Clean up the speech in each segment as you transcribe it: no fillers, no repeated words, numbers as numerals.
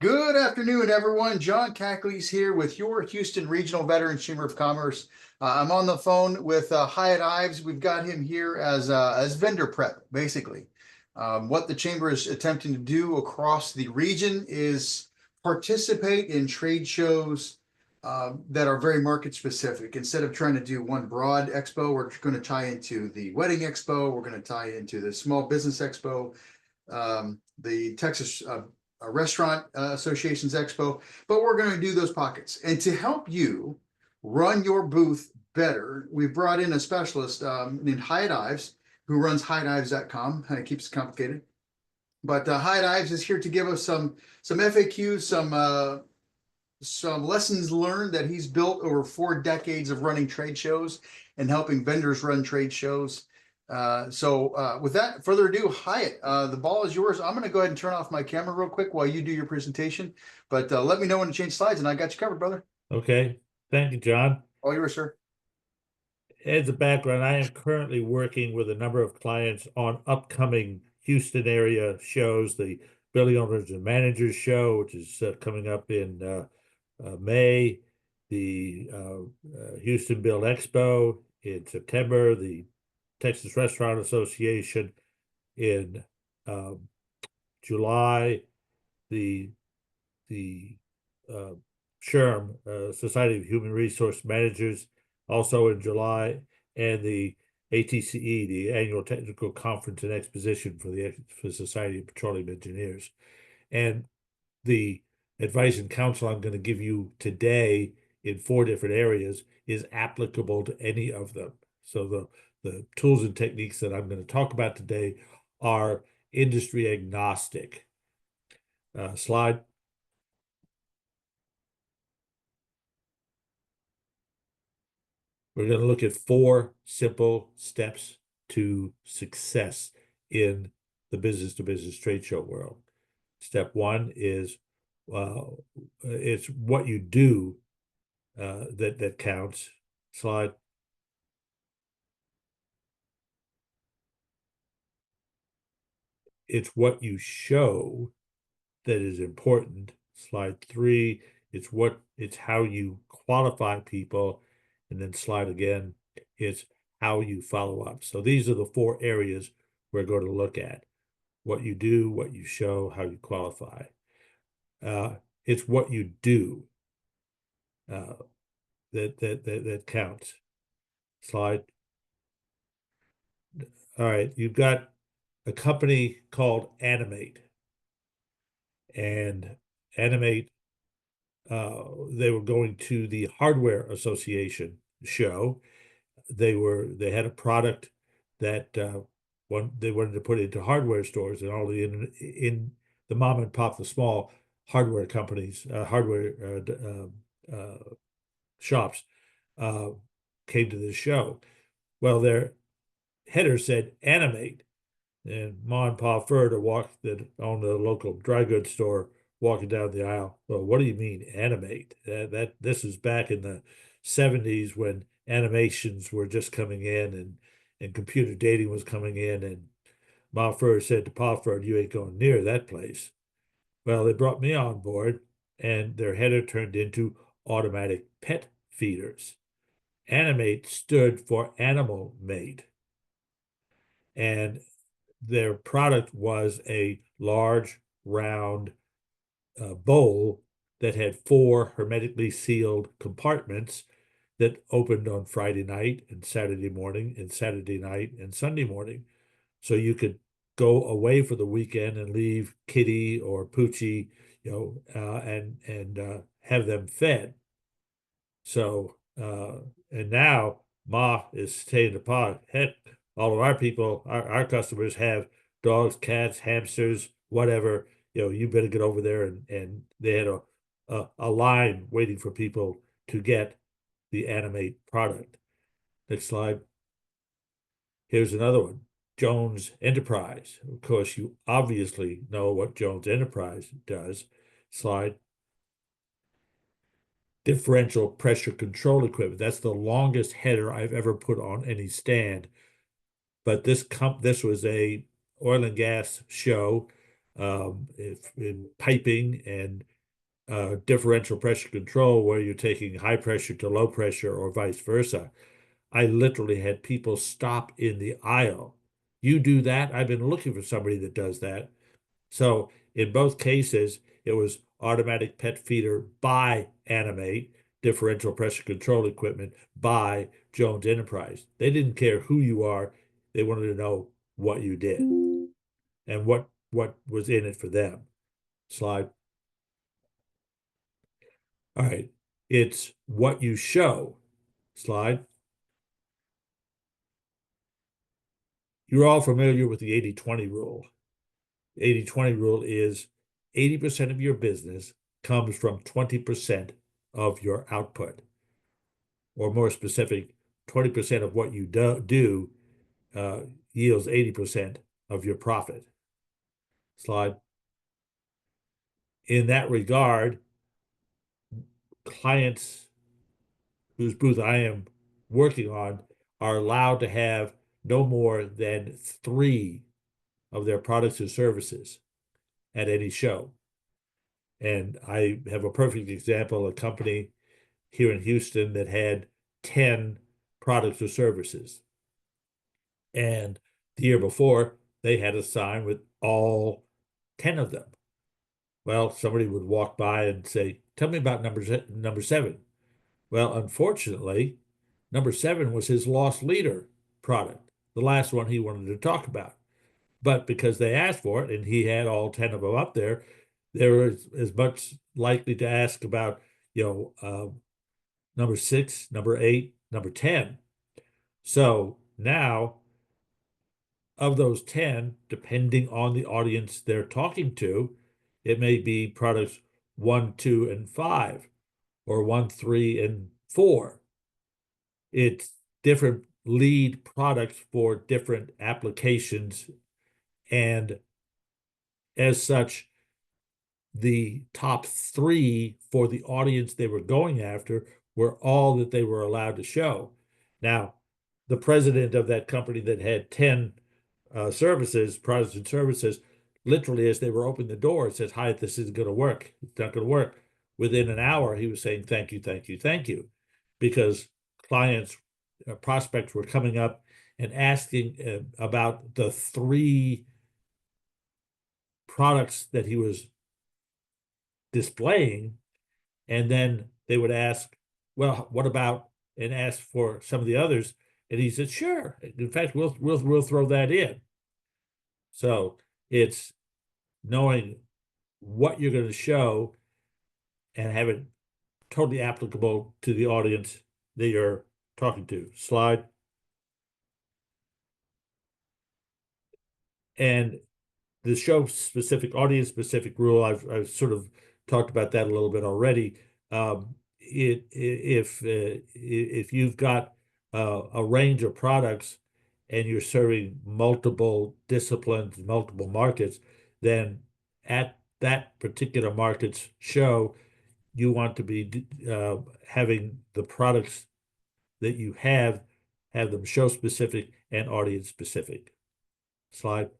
Good afternoon, everyone. John Cackley's here with your Houston Regional Veterans Chamber of Commerce. I'm on the phone with Hiett Ives. We've got him here as vendor prep, basically. What the chamber is attempting to do across the region is participate in trade shows that are very market specific. Instead of trying to do one broad expo, we're going to tie into the wedding expo. We're going to tie into the small business expo, the Texas Restaurant Association's Expo, but we're going to do those pockets. And to help you run your booth better, we brought in a specialist named Hiett Ives, who runs HiettIves.com. Kind of keeps it complicated. But Hiett Ives is here to give us some FAQs, some lessons learned that he's built over 4 decades of running trade shows and helping vendors run trade shows. With that further ado, Hiett, the ball is yours. I'm going to go ahead and turn off my camera real quick while you do your presentation, but let me know when to change slides and I got you covered, brother. Okay. Thank you, John. All yours, sir. As a background, I am currently working with a number of clients on upcoming Houston area shows, the Building Owners and Managers Show, which is coming up in May, the Houston Build Expo in September, the Texas Restaurant Association in July, the SHRM, Society of Human Resource Managers, also in July, and the ATCE, the Annual Technical Conference and Exposition for the Society of Petroleum Engineers. And the advice and counsel I'm going to give you today in 4 different areas is applicable to any of them. So the tools and techniques that I'm going to talk about today are industry agnostic. Slide. We're going to look at 4 simple steps to success in the business-to-business trade show world. Step 1 is it's what you do that counts. Slide. It's what you show that is important. Slide 3, it's how you qualify people. And then slide again, it's how you follow up. So these are the 4 areas we're going to look at: what you do, what you show, how you qualify. It's what you do that counts. Slide. All right, you've got a company called Animate, and Animate, they were going to the Hardware Association show. They had a product that they wanted to put into hardware stores, and all in the mom and pop, the small hardware companies, shops came to this show. Well, their header said Animate, and Ma and Pa Fur that owned the local dry goods store, walking down the aisle. Well, what do you mean Animate? This is back in the 70s when animations were just coming in and computer dating was coming in, and Ma Fur said to Pa Fur, "You ain't going near that place." Well, they brought me on board, and their header turned into automatic pet feeders. Animate stood for Animal Mate, and their product was a large round bowl that had 4 hermetically sealed compartments that opened on Friday night and Saturday morning and Saturday night and Sunday morning. So you could go away for the weekend and leave Kitty or Poochie, and have them fed. So, and now Ma is saying to Pa, heck, all of our people, our customers have dogs, cats, hamsters, whatever. You better get over there. And they had a line waiting for people to get the Animate product. Next slide. Here's another one, Jones Enterprise. Of course, you obviously know what Jones Enterprise does. Slide. Differential pressure control equipment. That's the longest header I've ever put on any stand. But this was a oil and gas show in piping, and differential pressure control where you're taking high pressure to low pressure or vice versa. I literally had people stop in the aisle. You do that? I've been looking for somebody that does that. So in both cases, it was automatic pet feeder by Animate, differential pressure control equipment by Jones Enterprise. They didn't care who you are. They wanted to know what you did and what was in it for them. Slide. All right. It's what you show. Slide. You're all familiar with the 80-20 rule. 80-20 rule is 80% of your business comes from 20% of your output, or more specific, 20% of what you do uh, yields 80% of your profit. Slide. In that regard, clients whose booth I am working on are allowed to have no more than 3 of their products or services at any show. And I have a perfect example, a company here in Houston that had 10 products or services. And the year before, they had a sign with all 10 of them. Well, somebody would walk by and say, "Tell me about number 7." Well, unfortunately, number 7 was his loss leader product, the last one he wanted to talk about. But because they asked for it and he had all 10 of them up there, they were as much likely to ask about, number 6, number 8, number 10. So now, of those 10, depending on the audience they're talking to, it may be products 1, 2, and 5, or 1, 3, and 4. It's different lead products for different applications. And as such, the top 3 for the audience they were going after were all that they were allowed to show. Now, the president of that company that had 10 services, products and services, literally as they were opening the door, says, "Hi, this isn't going to work. It's not going to work." Within an hour, he was saying, "Thank you, thank you, thank you," because clients, prospects were coming up and asking about the 3 products that he was displaying, and then they would ask, "Well, what about?" and ask for some of the others, and he said, "Sure. In fact, we'll throw that in." So it's knowing what you're going to show and have it totally applicable to the audience that you're talking to. Slide. And the show specific, audience specific rule, I've sort of talked about that a little bit already. If you've got a range of products and you're serving multiple disciplines, multiple markets, then at that particular market's show, you want to be having the products that you have them show specific and audience specific. Slide.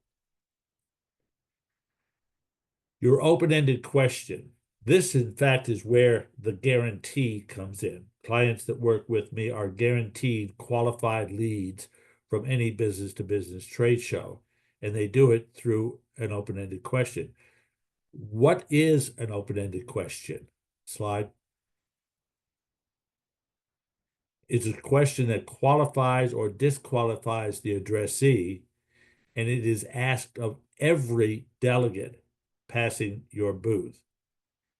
Your open-ended question. This, in fact, is where the guarantee comes in. Clients that work with me are guaranteed qualified leads from any business-to-business trade show, and they do it through an open-ended question. What is an open-ended question? Slide. It's a question that qualifies or disqualifies the addressee, and it is asked of every delegate passing your booth.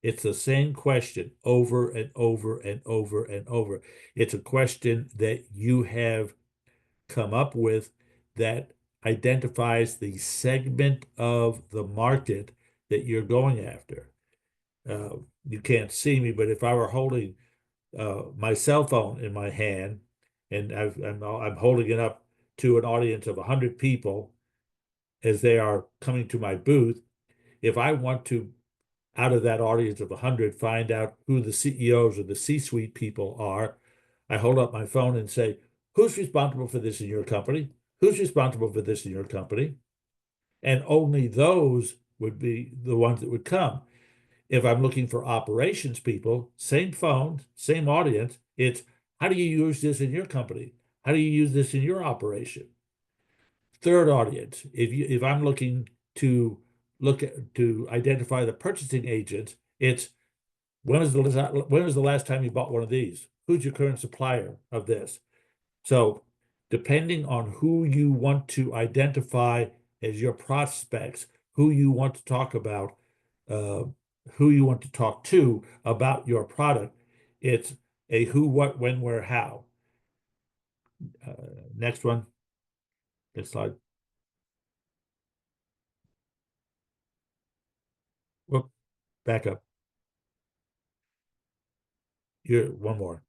It's the same question over and over and over and over. It's a question that you have come up with that identifies the segment of the market that you're going after. You can't see me, but if I were holding my cell phone in my hand and I'm holding it up to an audience of 100 people as they are coming to my booth, if I want to, out of that audience of 100, find out who the CEOs or the C-suite people are, I hold up my phone and say, "Who's responsible for this in your company? Who's responsible for this in your company?" And only those would be the ones that would come. If I'm looking for operations people, same phone, same audience, it's how do you use this in your company? How do you use this in your operation? Third audience, if I'm looking to to identify the purchasing agents, it's when was the last time you bought one of these? Who's your current supplier of this? So depending on who you want to identify as your prospects, who you want to talk about, uh, who you want to talk to about your product, it's a who, what, when, where, how. Uh, Next one, next slide. Whoop, back up. One more.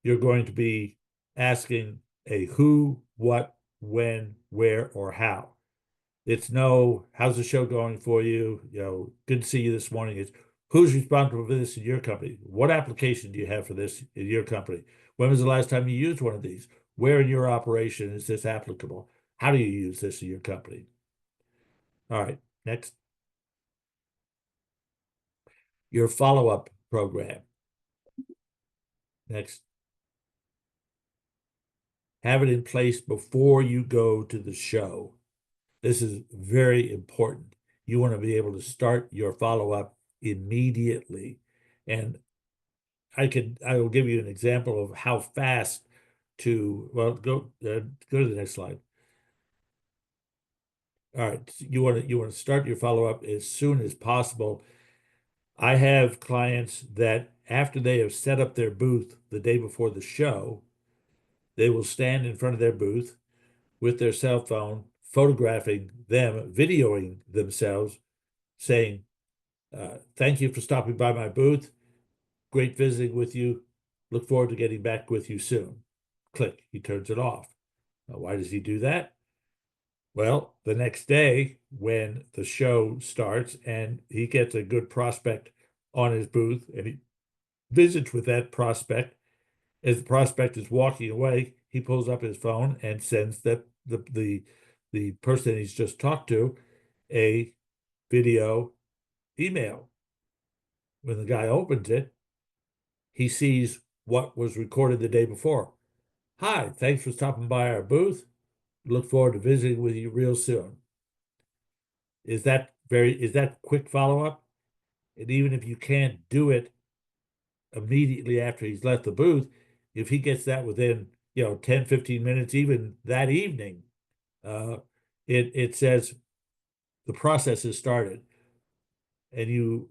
You're going to be asking a who, what, when, where, or how. It's no, how's the show going for you? Good to see you this morning. It's who's responsible for this in your company? What application do you have for this in your company? When was the last time you used one of these? Where in your operation is this applicable? How do you use this in your company? All right, next. Your follow-up program. Next. Have it in place before you go to the show. This is very important. You want to be able to start your follow-up immediately. And I will give you an example of how fast well, go to the next slide. All right, you want to start your follow-up as soon as possible. I have clients that after they have set up their booth the day before the show, they will stand in front of their booth with their cell phone, photographing them, videoing themselves, saying, thank you for stopping by my booth. Great visiting with you. Look forward to getting back with you soon. Click, he turns it off. Now, why does he do that? Well, the next day when the show starts and he gets a good prospect on his booth and he visits with that prospect, as the prospect is walking away, he pulls up his phone and sends the person he's just talked to a video email. When the guy opens it, he sees what was recorded the day before. Hi, thanks for stopping by our booth. Look forward to visiting with you real soon. Is that quick follow-up? And even if you can't do it immediately after he's left the booth, if he gets that within, 10, 15 minutes, even that evening, uh, it says the process has started. And you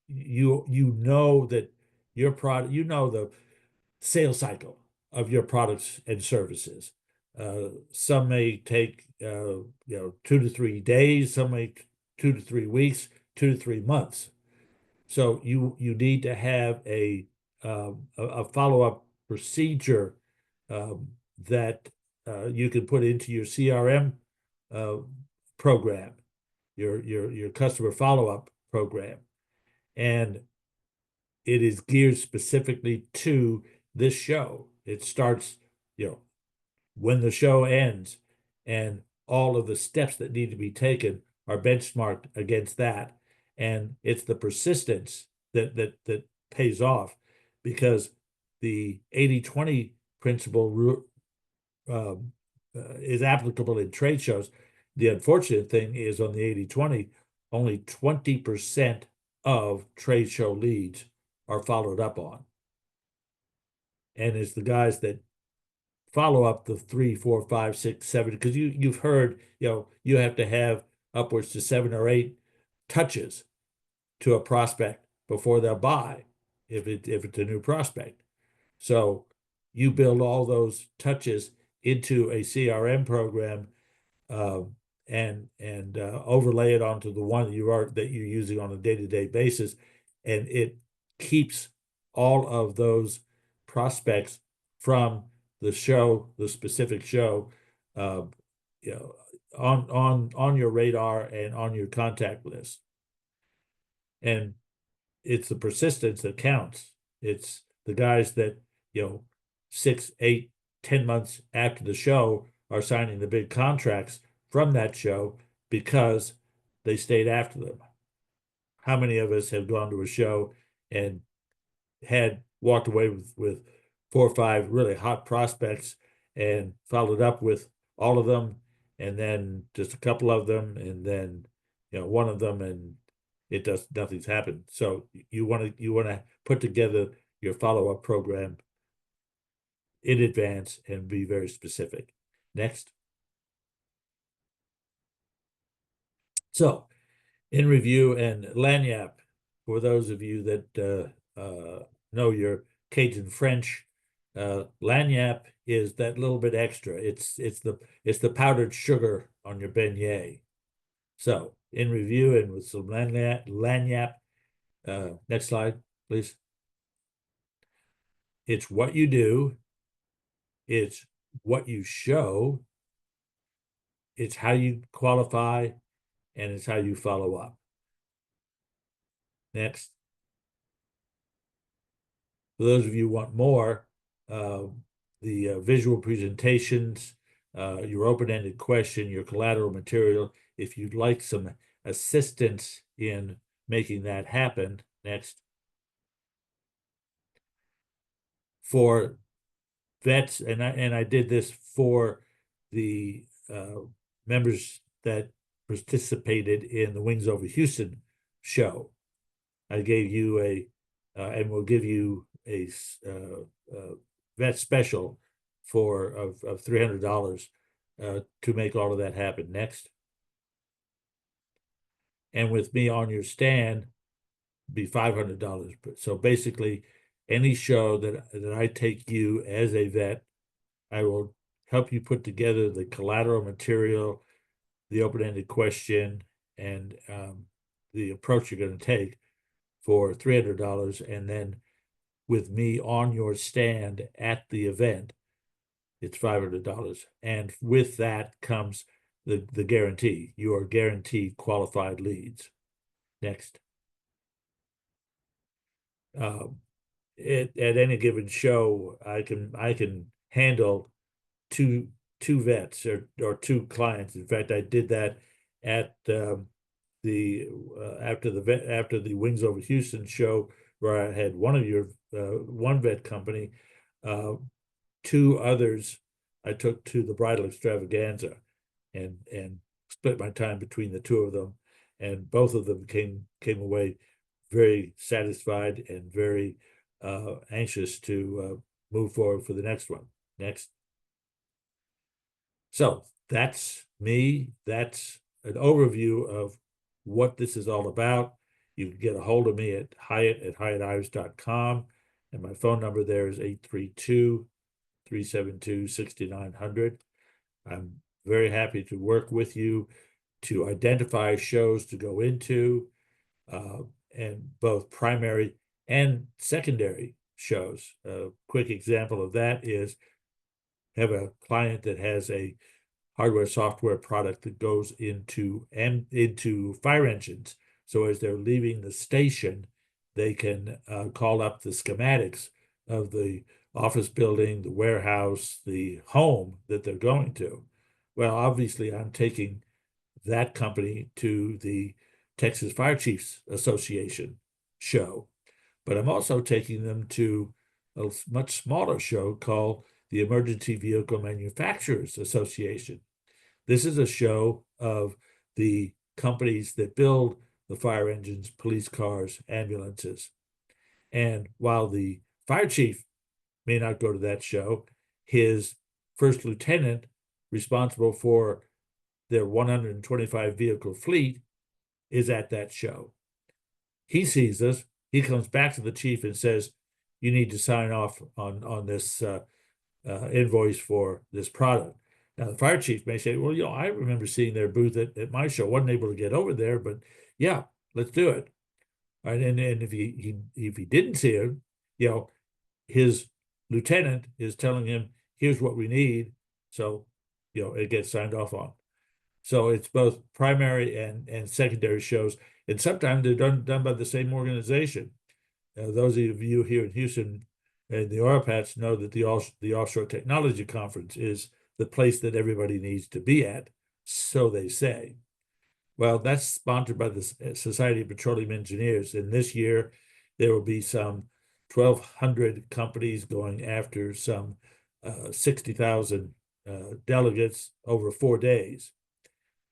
know that your product, the sales cycle of your products and services. Some may take 2 to 3 days, some may 2 to 3 weeks, 2 to 3 months. So you need to have a follow-up procedure that you can put into your CRM uh, program, your customer follow-up program, and it is geared specifically to this show. It starts, when the show ends, and all of the steps that need to be taken are benchmarked against that. And it's the persistence that pays off, because the 80-20 principle is applicable in trade shows. The unfortunate thing is on the 80-20, only 20% of trade show leads are followed up on. And it's the guys that follow up the 3, 4, 5, 6, 7, because you've heard, you have to have upwards to 7 or 8 touches to a prospect before they'll buy if it's a new prospect. So you build all those touches into a CRM program and overlay it onto the one that you're using on a day-to-day basis, and it keeps all of those prospects from the specific show, uh, on your radar and on your contact list. And it's the persistence that counts. It's the guys that, 6, 8, 10 months after the show are signing the big contracts from that show because they stayed after them. how many of us have gone to a show and had walked away with 4 or 5 really hot prospects and followed up with all of them, and then just a couple of them, and then one of them, and nothing's happened. So you want to put together your follow-up program in advance and be very specific. Next. So in review, and lagniappe, for those of you that know your Cajun French, lagniappe is that little bit extra. It's the powdered sugar on your beignet. So in review and with some lagniappe, next slide, please. It's what you do, it's what you show, it's how you qualify, and it's how you follow up. Next. For those of you who want more, the visual presentations, your open-ended question, your collateral material, if you'd like some assistance in making that happen. Next. For vets, and I did this for the members that participated in the Wings Over Houston show. I gave you and we'll give you a vet special of $300 to make all of that happen. Next. And with me on your stand, be $500. So basically, any show that I take you as a vet, I will help you put together the collateral material, the open-ended question, and the approach you're going to take for $300. And then with me on your stand at the event, it's $500. And with that comes the guarantee. You are guaranteed qualified leads. Next. At any given show, I can handle two vets or 2 clients. In fact, I did that at the after the Wings Over Houston show, where I had one vet company, 2 others I took to the bridal extravaganza, and split my time between the 2 of them, and both of them came away very satisfied and very anxious to move forward for the next one. Next. So that's me. That's an overview of what this is all about. You can get a hold of me at Hiett@HiettIves.com, and my phone number there is 832-372-6900. I'm very happy to work with you to identify shows to go into, and both primary and secondary shows. A quick example of that is have a client that has a hardware software product that goes into fire engines. So as they're leaving the station, they can call up the schematics of the office building, the warehouse, the home that they're going to. Well, obviously, I'm taking that company to the Texas Fire Chiefs Association show, but I'm also taking them to a much smaller show called the Emergency Vehicle Manufacturers Association. This is a show of the companies that build the fire engines, police cars, ambulances. And while the fire chief may not go to that show, his first lieutenant responsible for their 125 vehicle fleet is at that show. He sees us, he comes back to the chief and says, you need to sign off on this invoice for this product. Now, the fire chief may say, well, I remember seeing their booth at my show. Wasn't able to get over there, but yeah, let's do it. Right. And if he didn't see him, his lieutenant is telling him, here's what we need. So, it gets signed off on. So it's both primary and secondary shows. And sometimes they're done by the same organization. Those of you here in Houston and the oil patch know that the Offshore Technology Conference is the place that everybody needs to be at, so they say. Well, that's sponsored by the Society of Petroleum Engineers. And this year, there will be some 1,200 companies going after some 60,000 delegates over 4 days.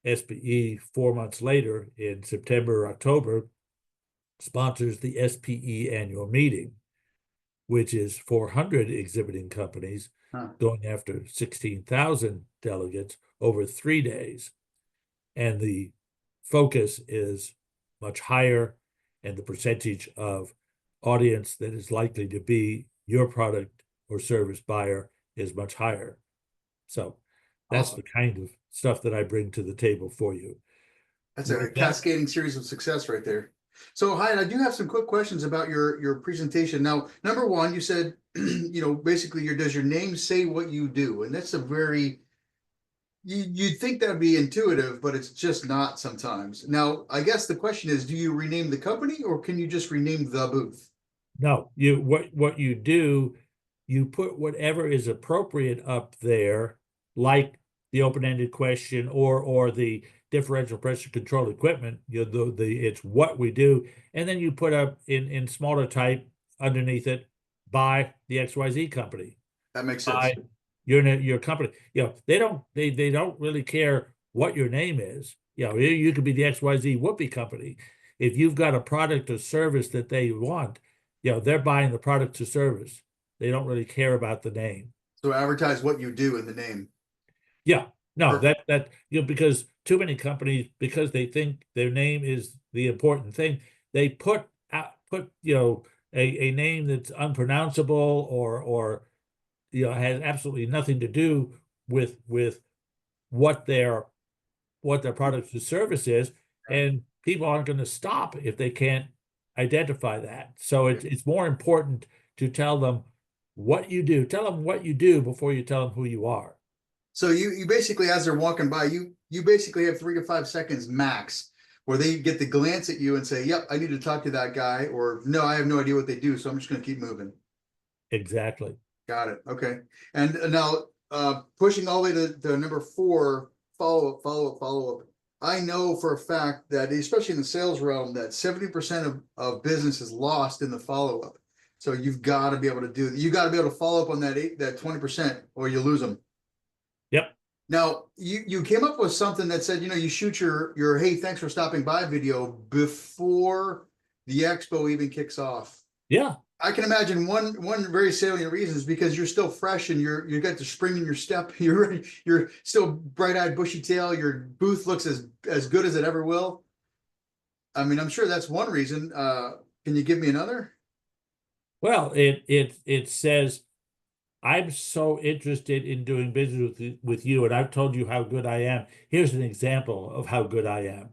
SPE, 4 months later, in September or October, sponsors the SPE annual meeting, which is 400 exhibiting companies Huh. going after 16,000 delegates over 3 days. And the focus is much higher, and the percentage of audience that is likely to be your product or service buyer is much higher. So that's the Awesome. kind of stuff that I bring to the table for you. That's a With that, cascading series of success right there. So, Hyatt, I do have some quick questions about your presentation. Now, number one, you said, basically, does your name say what you do? And that's a very you'd think that'd be intuitive, but it's just not sometimes. Now, I guess the question is, do you rename the company or can you just rename the booth? no, what you do, you put whatever is appropriate up there, like the open-ended question or the differential pressure control equipment. The it's what we do, and then you put up in smaller type underneath it by the XYZ company, That makes by sense. your company. They don't really care what your name is. You could be the XYZ Whoopee company. If you've got a product or service that they want, they're buying the product or service. They don't really care about the name. So advertise what you do in the name. Yeah, no, Perfect. because too many companies, because they think their name is the important thing, they put a name that's unpronounceable or has absolutely nothing to do with what their what their product or service is, and people aren't going to stop if they can't identify that. So it's more important to tell them what you do. Tell them what you do before you tell them who you are. So you basically, as they're walking by, you basically have 3 to 5 seconds max where they get the glance at you and say, "Yep, I need to talk to that guy," or "No, I have no idea what they do, so I'm just going to keep moving." Exactly. Got it. Okay. And now, pushing all the way to number four, follow up, follow up, follow up. I know for a fact that, especially in the sales realm, that 70% of business is lost in the follow up. So you've got to be able to you got to be able to follow up on that 20%, or you lose them. Yep. Now, you came up with something that said, you shoot your "Hey, thanks for stopping by" video before the expo even kicks off. Yeah. I can imagine one very salient reason is because you're still fresh and you got the spring in your step. You're ready, you're still bright-eyed, bushy tail. Your booth looks as good as it ever will. I mean, I'm sure that's one reason. Can you give me another? Well, it says I'm so interested in doing business with you, and I've told you how good I am. Here's an example of how good I am.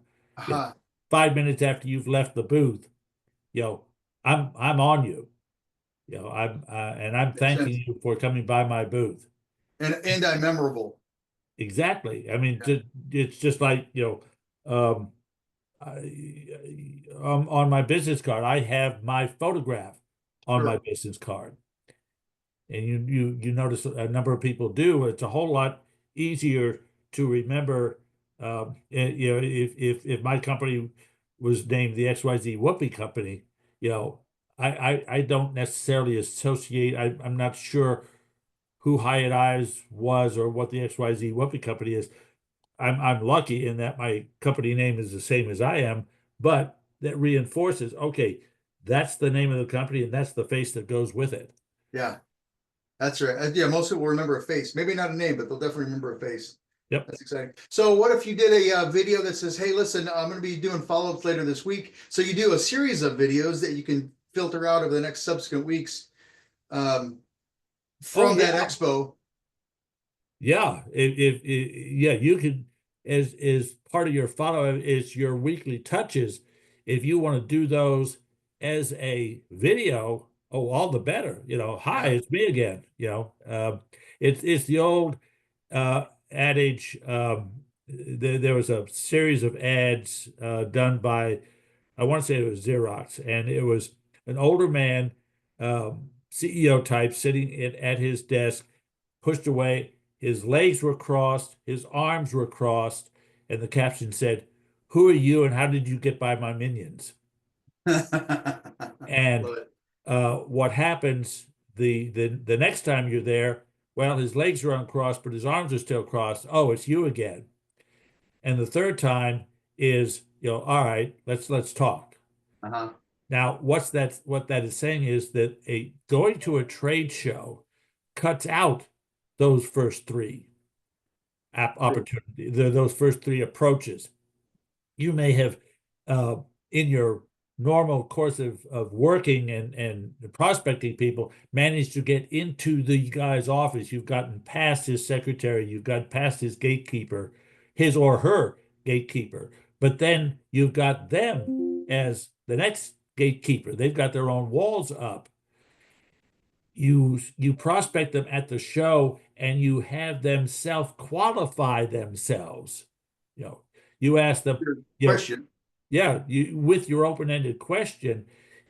You know, Aha, 5 minutes after you've left the booth, you know, I'm on you. I'm makes thanking sense. you for coming by my booth. And I'm memorable. Exactly. I mean, Yeah, it's just like, on my business card, I have my photograph on my sure. business card. And you notice a number of people do. It's a whole lot easier to remember. If my company was named the XYZ Whoopee Company, you know, I don't necessarily associate. I'm not sure who Hiett Ives was or what the XYZ Whoopee Company is. I'm lucky in that my company name is the same as I am, but that reinforces, okay, that's the name of the company and that's the face that goes with it. Yeah, that's right. Yeah, most people will remember a face. Maybe not a name, but they'll definitely remember a face. Yep. That's exciting. So what if you did a video that says, "Hey, listen, I'm going to be doing follow-ups later this week." So you do a series of videos that you can filter out over the next subsequent weeks, um, Oh from yeah. that expo. Yeah, yeah, you can, as part of your follow is your weekly touches. If you want to do those as a video, oh, all the better. Hi, Yeah, it's me again. It's the old adage. There was a series of ads done by, I want to say it was Xerox, and it was an older man, CEO type, sitting at his desk, pushed away. His legs were crossed, his arms were crossed, and the caption said, who are you and how did you get by my minions? And Love it. what happens the next time you're there, well, his legs are uncrossed, but his arms are still crossed. Oh, it's you again. And the third time is, all right, let's talk. Uh-huh. Now, what that is saying is that a going to a trade show cuts out those first three True. opportunity, those first three approaches. You may have in your normal course of working and prospecting people managed to get into the guy's office. You've gotten past his secretary, you've got past his gatekeeper, his or her gatekeeper. But then you've got them as the next gatekeeper. They've got their own walls up. You prospect them at the show and you have them self-qualify themselves. You know, you ask them, Good you know, question. yeah, with your open-ended question.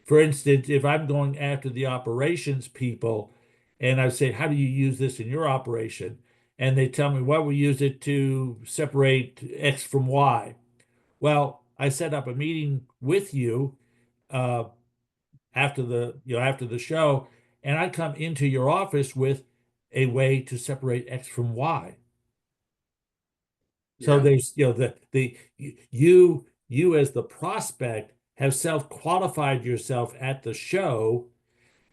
For instance, if I'm going after the operations people and I say, how do you use this in your operation? And they tell me, well, we use it to separate X from Y. Well, I set up a meeting with you uh, after the show, and I come into your office with a way to separate X from Y. So Yeah, there's, you as the prospect have self-qualified yourself at the show,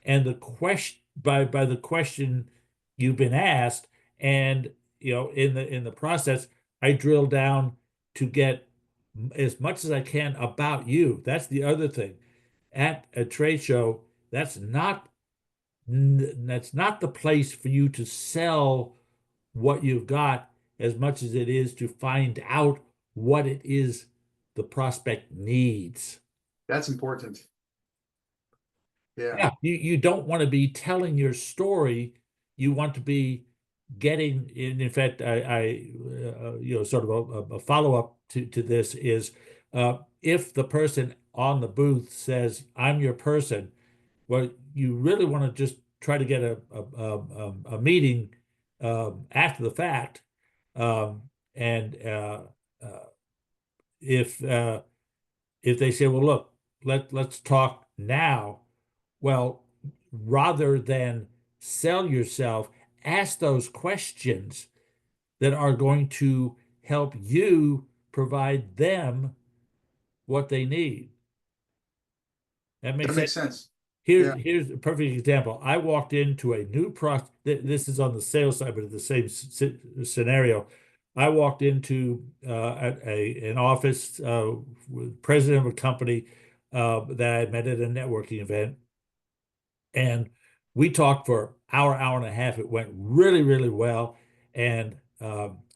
and the question by the question you've been asked, and in the process, I drill down to get as much as I can about you. That's the other thing. At a trade show, that's not the place for you to sell what you've got as much as it is to find out what it is the prospect needs. that's important. Yeah. Yeah, you don't want to be telling your story. You want to be getting, in fact, sort of a follow-up to this is if the person on the booth says, I'm your person, well, you really want to just try to get a meeting after the fact. Um, and uh, if if they say, well, look, let's talk now. Well, rather than sell yourself, ask those questions that are going to help you provide them what they need. That That makes sense. makes sense. Yeah. Here's a perfect example. I walked into a new this is on the sales side, but the same scenario. I walked into an office with president of a company that I met at a networking event, and we talked for hour and a half. It went really, really well. And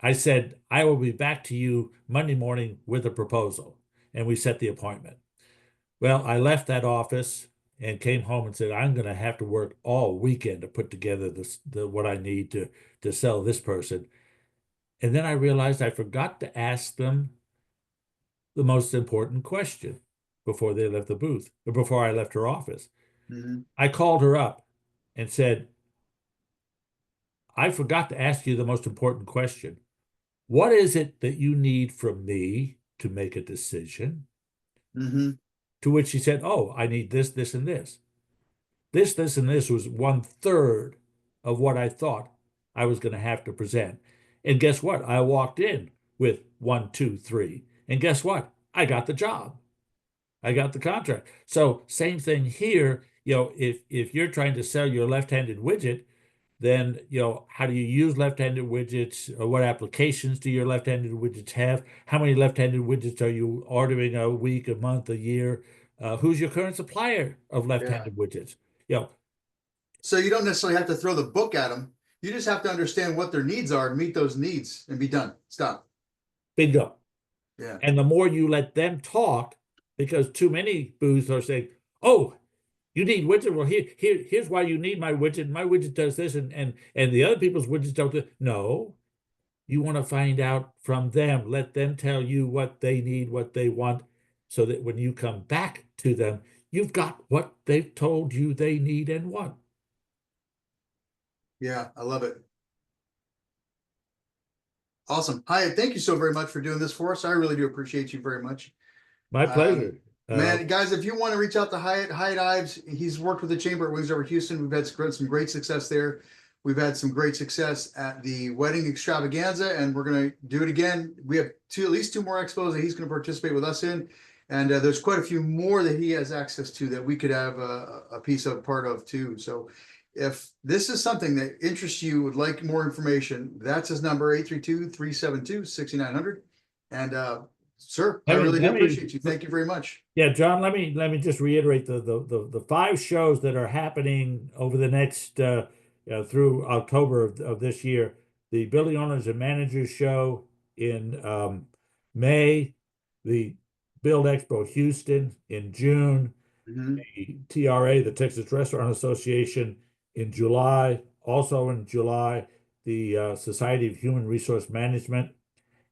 I said, I will be back to you Monday morning with a proposal. And we set the appointment. Well, I left that office and came home and said, I'm going to have to work all weekend to put together what I need to sell this person. And then I realized I forgot to ask them the most important question before they left the booth, or before I left her office. Hmm. I called her up and said, I forgot to ask you the most important question. What is it that you need from me to make a decision? Hmm. To which she said, oh, I need this, this, and this. This, and this was 1/3 of what I thought I was going to have to present. And guess what? I walked in with one, two, three. And guess what? I got the job. I got the contract. So same thing here. If you're trying to sell your left-handed widget, then how do you use left-handed widgets? Or what applications do your left-handed widgets have? How many left-handed widgets are you ordering a week, a month, a year? Who's your current supplier of Yeah. left-handed widgets? You know, So you don't necessarily have to throw the book at them. You just have to understand what their needs are and meet those needs and be done. Stop. bingo. Yeah. And the more you let them talk, because too many booths are saying, "Oh, you need widget. Well, here's why you need my widget. My widget does this, and the other people's widgets don't do." No, you want to find out from them. Let them tell you what they need, what they want, so that when you come back to them, you've got what they've told you they need and want. Yeah. I love it. Awesome. Hi, thank you so very much for doing this for us. I really do appreciate you very much. My Um, pleasure. man, guys, if you want to reach out to Hiett Ives, he's worked with the Chamber at Wings Over Houston. We've had some great success there. We've had some great success at the wedding extravaganza, and we're going to do it again. We have at least two more expos that he's going to participate with us in, and there's quite a few more that he has access to that we could have a piece of part of too. So if this is something that interests you, would like more information, that's his number, 832-372-6900. And sir, I really do appreciate you. Thank you very much. Yeah, John, let me just reiterate the five shows that are happening over the next through October of this year. The Building Owners and Managers Show in May, the Build Expo Houston in June, Mhm. the TRA, the Texas Restaurant Association, in July. Also in July, the Society of Human Resource Management,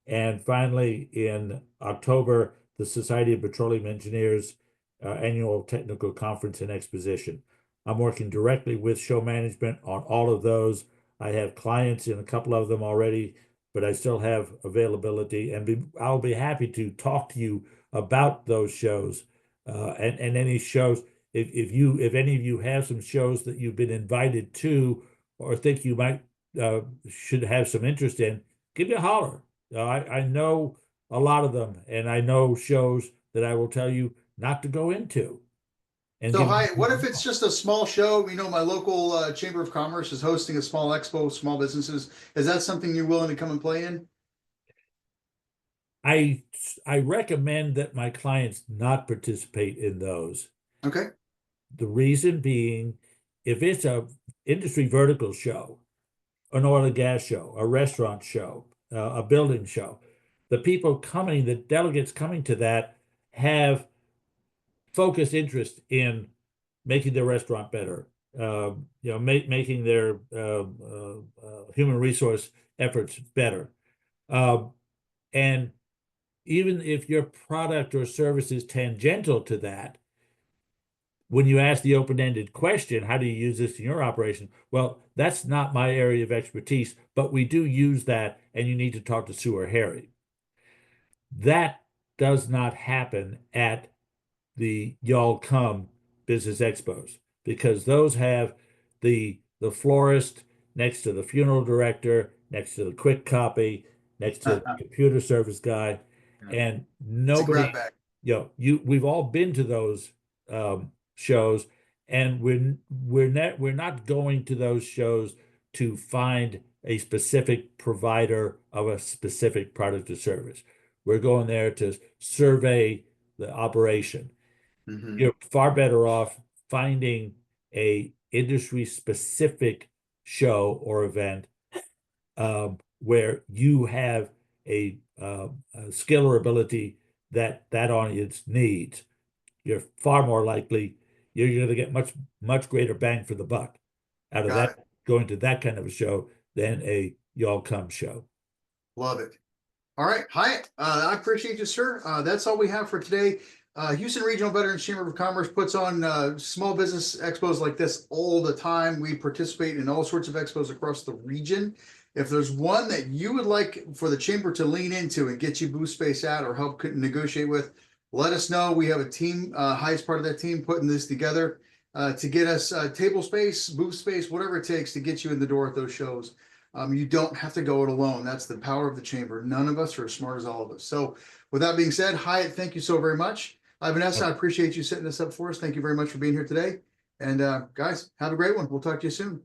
and finally, in October, the Society of Petroleum Engineers annual technical conference and exposition. I'm working directly with show management on all of those. I have clients in a couple of them already, but I still have availability, and I'll be happy to talk to you about those shows and any shows. If any of you have some shows that you've been invited to or think you might should have some interest in, give me a holler. I know a lot of them, and I know shows that I will tell you not to go into. And So, give hi, what if it's just a small show? You know, my local Chamber of Commerce is hosting a small expo, small businesses. Is that something you're willing to come and play in? I I recommend that my clients not participate in those. Okay. The reason being, if it's a industry vertical show, an oil and gas show, a restaurant show, a building show, the people coming, the delegates coming to that have focused interest in making their restaurant better, making their human resource efforts better. And even if your product or service is tangential to that, when you ask the open-ended question, how do you use this in your operation? Well, that's not my area of expertise, but we do use that, and you need to talk to Sue or Harry. That does not happen at the Y'all Come Business Expos, because those have the florist next to the funeral director, next to the quick copy, next to the computer service guy, and It's a grab nobody, bag. we've all been to those shows, and we're not going to those shows to find a specific provider of a specific product or service. We're going there to survey the operation. Hmm. You're far better off finding a industry specific show or event where you have a skill or ability that that audience needs. You're far more likely you're going to get much greater bang for the buck out of Got that it. going to that kind of a show than a y'all come show. Love it. All right. Hi. I appreciate you, sir. That's all we have for today. Houston Regional Veterans Chamber of Commerce puts on small business expos like this all the time. We participate in all sorts of expos across the region. If there's one that you would like for the chamber to lean into and get you booth space at or help negotiate with, let us know. We have a team, highest part of that team, putting this together to get us table space, booth space, whatever it takes to get you in the door at those shows. You don't have to go it alone. That's the power of the chamber. None of us are as smart as all of us. So with that being said, Hiett, thank you so very much. Vanessa, I appreciate you setting this up for us. Thank you very much for being here today. And guys, have a great one. We'll talk to you soon.